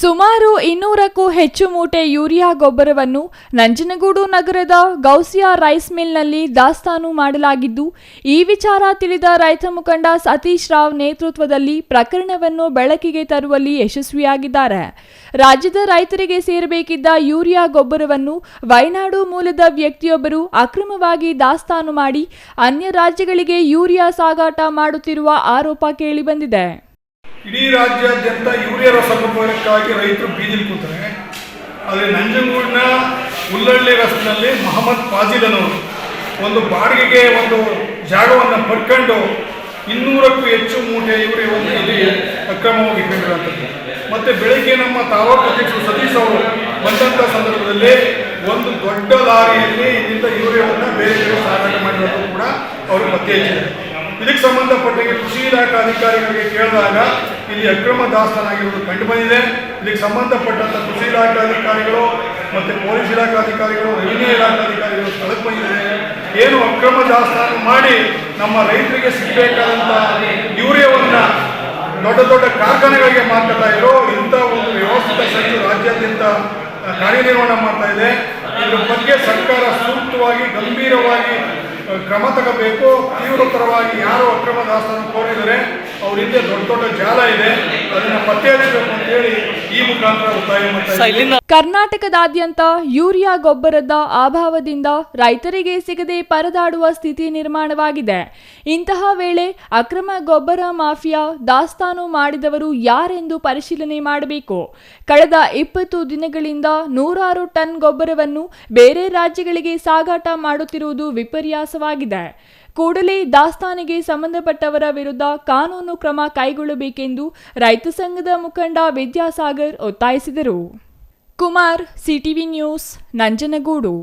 ಸುಮಾರು 200ಕ್ಕೂ ಹೆಚ್ಚು ಮೂಟೆ ಯೂರಿಯಾ ಗೊಬ್ಬರವನ್ನು ನಂಜನಗೂಡು ನಗರದ ಗೌಸಿಯಾ ರೈಸ್ ಮಿಲ್ನಲ್ಲಿ ದಾಸ್ತಾನು ಮಾಡಲಾಗಿದ್ದು, ಈ ವಿಚಾರ ತಿಳಿದ ರೈತ ಮುಖಂಡ ಸತೀಶ್ ರಾವ್ ನೇತೃತ್ವದಲ್ಲಿ ಪ್ರಕರಣವನ್ನು ಬೆಳಕಿಗೆ ತರುವಲ್ಲಿ ಯಶಸ್ವಿಯಾಗಿದ್ದಾರೆ. ರಾಜ್ಯದ ರೈತರಿಗೆ ಸೇರಬೇಕಿದ್ದ ಯೂರಿಯಾ ಗೊಬ್ಬರವನ್ನು ವಯನಾಡು ಮೂಲದ ವ್ಯಕ್ತಿಯೊಬ್ಬರು ಅಕ್ರಮವಾಗಿ ದಾಸ್ತಾನು ಮಾಡಿ ಅನ್ಯ ರಾಜ್ಯಗಳಿಗೆ ಯೂರಿಯಾ ಸಾಗಾಟ ಮಾಡುತ್ತಿರುವ ಆರೋಪ ಕೇಳಿಬಂದಿದೆ. ಇಡೀ ರಾಜ್ಯಾದ್ಯಂತ ಯೂರಿಯಾ ರಸಗೊಬ್ಬರಕ್ಕಾಗಿ ರೈತರು ಬೀದಿಲಿ ಕೂತಾರೆ. ಆದರೆ ನಂಜನಗೂಡಿನ ಉಲ್ಲಳ್ಳಿ ರಸ್ತೆಯಲ್ಲಿ ಮೊಹಮ್ಮದ್ ಫಾಜಿಲ್ ಅನ್ನೋರು ಒಂದು ಬಾಡಿಗೆಗೆ ಒಂದು ಜಾಗವನ್ನು ಪಡ್ಕೊಂಡು 200ಕ್ಕೂ ಹೆಚ್ಚು ಮೂಟೆ ಯೂರಿಯಾವನ್ನು ಇಲ್ಲಿ ಅಕ್ರಮವಾಗಿ ಇಟ್ಟಿರುವಂಥದ್ದು. ಮತ್ತು ಬೆಳಗ್ಗೆ ನಮ್ಮ ತಾಲೂಕು ಅಧ್ಯಕ್ಷರು ಸತೀಶ್ ಅವರು ಬಂದಂಥ ಸಂದರ್ಭದಲ್ಲಿ ಒಂದು ದೊಡ್ಡ ಲಾರಿಯಲ್ಲಿ ಇಲ್ಲಿಂದ ಯೂರಿಯಾವನ್ನು ಬೇರೆ ಬೇರೆ ಸಾಗಾಟ ಮಾಡಿರೋದು ಕೂಡ ಅವರು ಪತ್ತೆ ಹಚ್ಚಿದ್ದಾರೆ. ಇದಕ್ಕೆ ಸಂಬಂಧಪಟ್ಟಂಗೆ ಕೃಷಿ ಇಲಾಖಾ ಅಧಿಕಾರಿಗಳಿಗೆ ಕೇಳಿದಾಗ ಇಲ್ಲಿ ಅಕ್ರಮ ದಾಸ್ತಾನು ಆಗಿರುವುದು ಕಂಡು ಬಂದಿದೆ. ಇದಕ್ಕೆ ಸಂಬಂಧಪಟ್ಟಂಥ ಕೃಷಿ ಇಲಾಖಾ ಅಧಿಕಾರಿಗಳು ಮತ್ತು ಪೊಲೀಸ್ ಇಲಾಖಾ ಅಧಿಕಾರಿಗಳು, ರೆವಿನ್ಯೂ ಇಲಾಖಾ ಅಧಿಕಾರಿಗಳು ಸ್ಥಳಕ್ಕೆ ಬಂದಿದೆ. ಏನು ಅಕ್ರಮ ದಾಸ್ತಾನು ಮಾಡಿ ನಮ್ಮ ರೈತರಿಗೆ ಸಿಗಬೇಕಾದಂಥ ಯೂರಿಯಾವನ್ನು ದೊಡ್ಡ ದೊಡ್ಡ ಕಾರ್ಖಾನೆಗಳಿಗೆ ಮಾರ್ಕೊತಾ ಇರೋ ಇಂಥ ಒಂದು ವ್ಯವಸ್ಥಿತ ಸಂಸ್ಥೆ ರಾಜ್ಯಾದ್ಯಂತ ಕಾರ್ಯನಿರ್ವಹಣೆ ಮಾಡ್ತಾ ಇದೆ. ಇದ್ರ ಬಗ್ಗೆ ಸರ್ಕಾರ ಸೂಕ್ತವಾಗಿ ಗಂಭೀರವಾಗಿ ಕ್ರಮ ತಗೋಬೇಕು. ತೀವ್ರತರವಾಗಿ ಯಾರು ಅಕ್ರಮ ದಾಸ್ತಾನು ಕೋರಿದರೆ ಅವ್ರ ಹಿಂದೆ ದೊಡ್ಡ ದೊಡ್ಡ ಜಾಲ ಇದೆ, ಅದನ್ನು ಪತ್ತೆ ಹಚ್ಚಬೇಕು ಅಂತ ಹೇಳಿ ಈ ಮುಖಾಂತರ ಒತ್ತಾಯ ಮಾಡ್ತಾರೆ. ಕರ್ನಾಟಕದಾದ್ಯಂತ ಯೂರಿಯಾ ಗೊಬ್ಬರದ ಅಭಾವದಿಂದ ರೈತರಿಗೆ ಸಿಗದೆ ಪರದಾಡುವ ಸ್ಥಿತಿ ನಿರ್ಮಾಣವಾಗಿದೆ. ಇಂತಹ ವೇಳೆ ಅಕ್ರಮ ಗೊಬ್ಬರ ಮಾಫಿಯಾ ದಾಸ್ತಾನು ಮಾಡಿದವರು ಯಾರೆಂದು ಪರಿಶೀಲನೆ ಮಾಡಬೇಕು. ಕಳೆದ 20 ದಿನಗಳಿಂದ 100 ಟನ್ ಗೊಬ್ಬರವನ್ನು ಬೇರೆ ರಾಜ್ಯಗಳಿಗೆ ಸಾಗಾಟ ಮಾಡುತ್ತಿರುವುದು ವಿಪರ್ಯಾಸವಾಗಿದೆ. ಕೂಡಲೇ ದಾಸ್ತಾನಿಗೆ ಸಂಬಂಧಪಟ್ಟವರ ವಿರುದ್ಧ ಕಾನೂನು ಕ್ರಮ ಕೈಗೊಳ್ಳಬೇಕೆಂದು ರೈತ ಸಂಘದ ಮುಖಂಡ ವಿದ್ಯಾಸಾಗರ್ ಒತ್ತಾಯಿಸಿದರು. Kumar, CTV news, Nanjangud.